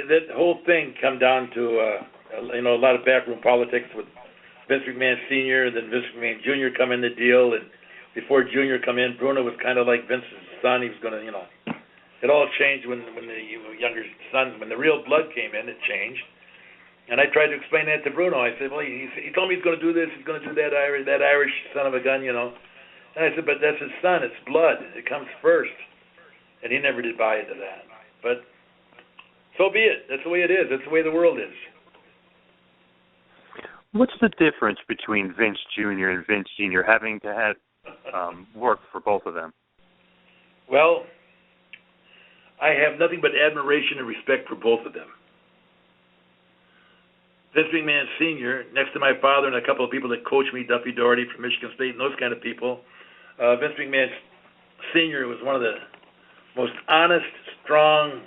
that whole thing come down to a lot of backroom politics with Vince McMahon Sr. and then Vince McMahon Jr. come in the deal, and before Jr. come in, Bruno was kind of like Vince's son. He was going to, it all changed when the younger son, when the real blood came in, it changed. And I tried to explain that to Bruno. I said, well, he told me he's going to do this, he's going to do that Irish son of a gun. And I said, but that's his son. It's blood. It comes first. And he never did buy into that. But so be it. That's the way it is. That's the way the world is. What's the difference between Vince Jr. and Vince Sr. having to have worked for both of them? Well, I have nothing but admiration and respect for both of them. Vince McMahon Sr., next to my father and a couple of people that coached me, Duffy Doherty from Michigan State and those kind of people, Vince McMahon Sr. was one of the most honest, strong,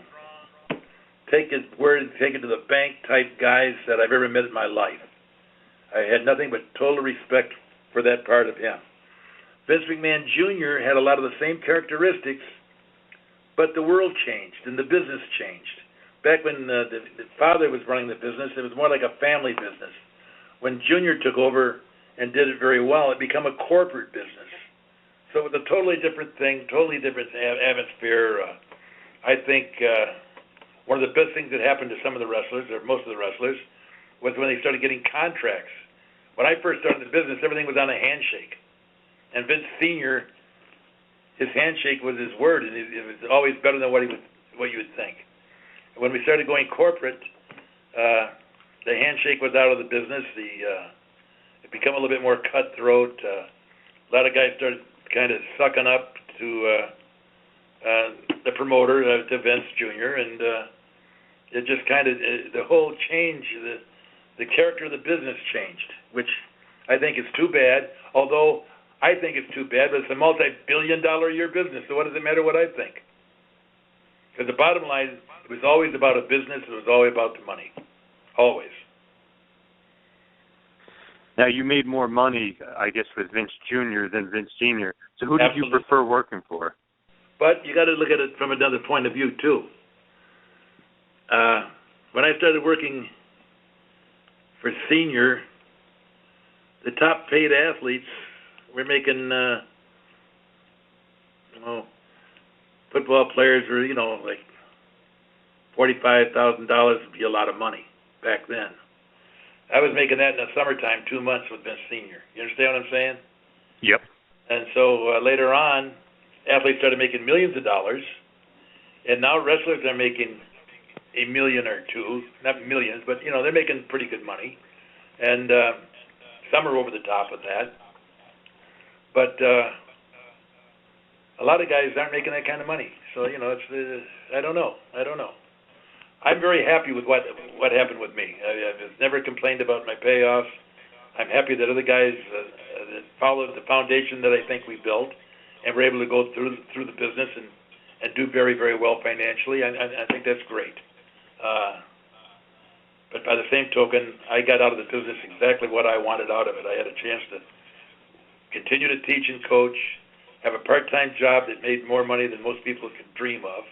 take his word and take it to the bank type guys that I've ever met in my life. I had nothing but total respect for that part of him. Vince McMahon Jr. had a lot of the same characteristics, but the world changed and the business changed. Back when the father was running the business, it was more like a family business. When Jr. took over and did it very well, it became a corporate business. So it was a totally different thing, totally different atmosphere. I think one of the best things that happened to some of the wrestlers, or most of the wrestlers, was when they started getting contracts. When I first started the business, everything was on a handshake. And Vince Sr., his handshake was his word, and it was always better than what you would think. When we started going corporate, the handshake was out of the business. It became a little bit more cutthroat. A lot of guys started kind of sucking up to the promoter, to Vince Jr., and it just kind of, the whole change, the character of the business changed, which I think is too bad, although I think it's too bad, but it's a multi-billion-dollar-a-year business, so what does it matter what I think? Because the bottom line, it was always about a business, it was always about the money, always. Now, you made more money, I guess, with Vince Jr. than Vince Sr., so who did you prefer working for? But you got to look at it from another point of view, too. When I started working for Senior, the top paid athletes were making, football players were, like $45,000 would be a lot of money back then. I was making that in the summertime, 2 months with Vince Senior. You understand what I'm saying? Yep. And so later on, athletes started making millions of dollars, and now wrestlers are making $1 million or $2 million, not millions, but they're making pretty good money, and some are over the top of that. But a lot of guys aren't making that kind of money, so it's I don't know. I'm very happy with what happened with me. I've never complained about my payoffs. I'm happy that other guys that followed the foundation that I think we built and were able to go through the business and do very, very well financially. I think that's great. But by the same token, I got out of the business exactly what I wanted out of it. I had a chance to continue to teach and coach, have a part-time job that made more money than most people could dream of,